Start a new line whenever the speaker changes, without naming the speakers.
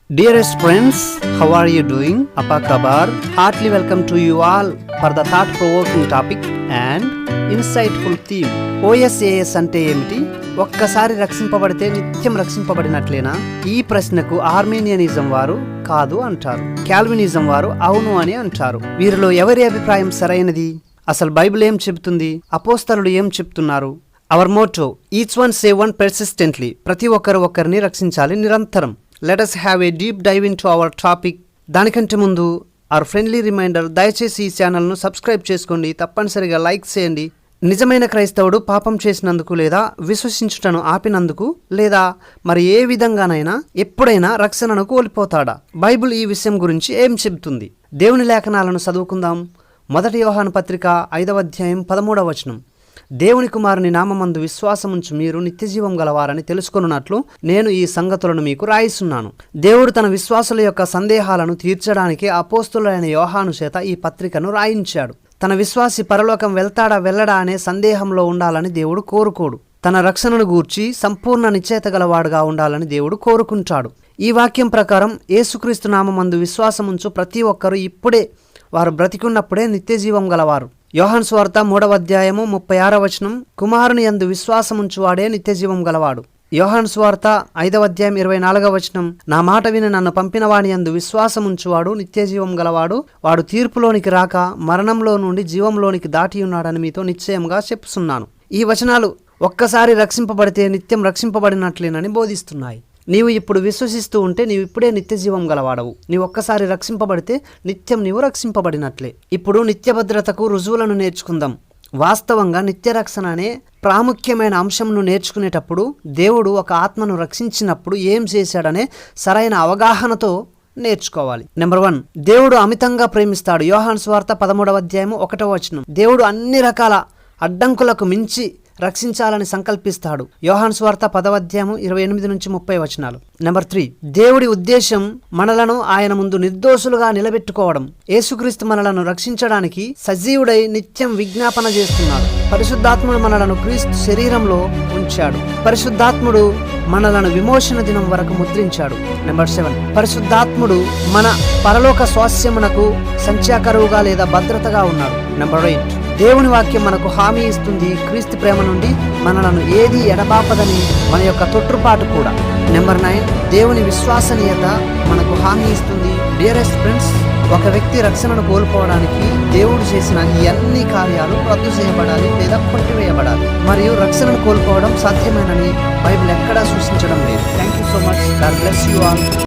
Dearest friends, how are you doing? Apa kabar? Heartily welcome to you all for the thought-provoking topic and insightful theme. OSAS అంటే ఏమిటి? ఒక్కసారి రక్షింపబడితే నిత్యం రక్షింపబడినట్లేనా? ఈ ప్రశ్నకు ఆర్మేనియనిజం వారు కాదు అంటారు, కాల్వినిజం వారు అవును అని అంటారు. వీరిలో ఎవరి అభిప్రాయం సరైనది? అసలు బైబిల్ ఏం చెబుతుంది? అపోస్తలుడు ఏం చెప్తున్నారు? Our motto, each one save one persistently. ప్రతి ఒక్కరు ఒకరిని రక్షించాలి నిరంతరం. Let us have a deep dive into our topic. దానికంటే ముందు our friendly reminder, దయచేసి ఈ ఛానల్ను సబ్స్క్రైబ్ చేసుకోండి, తప్పనిసరిగా లైక్ చేయండి. నిజమైన క్రైస్తవుడు పాపం చేసినందుకు లేదా విశ్వసించుటను ఆపినందుకు లేదా మరి ఏ విధంగానైనా ఎప్పుడైనా రక్షణను కోల్పోతాడా? బైబిల్ ఈ విషయం గురించి ఏం చెబుతుంది? దేవుని లేఖనాలను చదువుకుందాం. 1 యోహాను పత్రిక 5వ అధ్యాయం 13వ వచనం. దేవుని కుమారుని నామమందు విశ్వాసముంచు మీరు నిత్యజీవం గలవారని తెలుసుకొనున్నట్లు నేను ఈ సంగతులను మీకు రాయిస్తున్నాను. దేవుడు తన విశ్వాసుల యొక్క సందేహాలను తీర్చడానికి అపోస్తులైన యోహాను చేత ఈ పత్రికను రాయించాడు. తన విశ్వాసి పరలోకం వెళ్తాడా వెళ్ళడా అనే సందేహంలో ఉండాలని దేవుడు కోరుకోడు. తన రక్షణను గూర్చి సంపూర్ణ నిశ్చయిత గలవాడుగా ఉండాలని దేవుడు కోరుకుంటాడు. ఈ వాక్యం ప్రకారం యేసుక్రీస్తు నామమందు విశ్వాసముంచు ప్రతి ఒక్కరూ ఇప్పుడే, వారు బ్రతికున్నప్పుడే నిత్యజీవం గలవారు. యోహాను సువార్త 3వ అధ్యాయము 36వ వచనం, కుమారుని యందు విశ్వాసముంచువాడే నిత్యజీవం గలవాడు. యోహాను సువార్త 5వ అధ్యాయం 24వ వచనం, నా మాట విని నన్ను పంపిన వాని యందు విశ్వాసముంచువాడు నిత్యజీవం గలవాడు, వాడు తీర్పులోనికి రాక మరణంలో నుండి జీవంలోనికి దాటి ఉన్నాడని మీతో నిశ్చయంగా చెప్పుచున్నాను. ఈ వచనాలు ఒక్కసారి రక్షింపబడితే నిత్యం రక్షింపబడినట్లేనని బోధిస్తున్నాయి. నీవు ఇప్పుడు విశ్వసిస్తూ ఉంటే నీవు ఇప్పుడే నిత్యజీవం గలవాడవు. నీవు ఒక్కసారి రక్షింపబడితే నిత్యం నీవు రక్షింపబడినట్లే. ఇప్పుడు నిత్య భద్రతకు రుజువులను నేర్చుకుందాం. వాస్తవంగా నిత్య రక్షణ అనే ప్రాముఖ్యమైన అంశంను నేర్చుకునేటప్పుడు దేవుడు ఒక ఆత్మను రక్షించినప్పుడు ఏం చేశాడనే సరైన అవగాహనతో నేర్చుకోవాలి. నెంబర్ 1, దేవుడు అమితంగా ప్రేమిస్తాడు. యోహాను సువార్త 13వ అధ్యాయము 1వ వచనం, దేవుడు అన్ని రకాల అడ్డంకులకు మించి రక్షించాలని సంకల్పిస్తాడు. యోహాను సువార్త 10వ అధ్యాయము 28 నుంచి 30 వచనాలు. నెంబర్ 3, దేవుడి ఉద్దేశం మనలను ఆయన ముందు నిర్దోషులుగా నిలబెట్టుకోవడం. యేసుక్రీస్తు మనలను రక్షించడానికి సజీవుడై నిత్యం విజ్ఞాపన చేస్తున్నాడు. పరిశుద్ధాత్ముడు మనలను క్రీస్తు శరీరంలో ఉంచాడు. పరిశుద్ధాత్ముడు మనలను విమోచన దినం వరకు ముద్రించాడు. నెంబర్ 7, పరిశుద్ధాత్ముడు మన పరలోక స్వాస్యమునకు సంచాకరువుగా లేదా భద్రతగా ఉన్నాడు. నెంబర్ 8, దేవుని వాక్యం మనకు హామీ ఇస్తుంది, క్రీస్తు ప్రేమ నుండి మనలను ఏది ఎడబాపదని మన యొక్క తొట్టుపాటు కూడా. నెంబర్ 9, దేవుని విశ్వసనీయత మనకు హామీ ఇస్తుంది. డియరెస్ట్ ఫ్రెండ్స్, ఒక వ్యక్తి రక్షణను కోల్పోవడానికి దేవుడు చేసిన ఈ అన్ని కార్యాలు రద్దు చేయబడాలి లేదా కొట్టివేయబడాలి. మరియు రక్షణను కోల్పోవడం సాధ్యమేనని బైబిల్ ఎక్కడా సూచించడం లేదు. Thank you so much. God bless you all.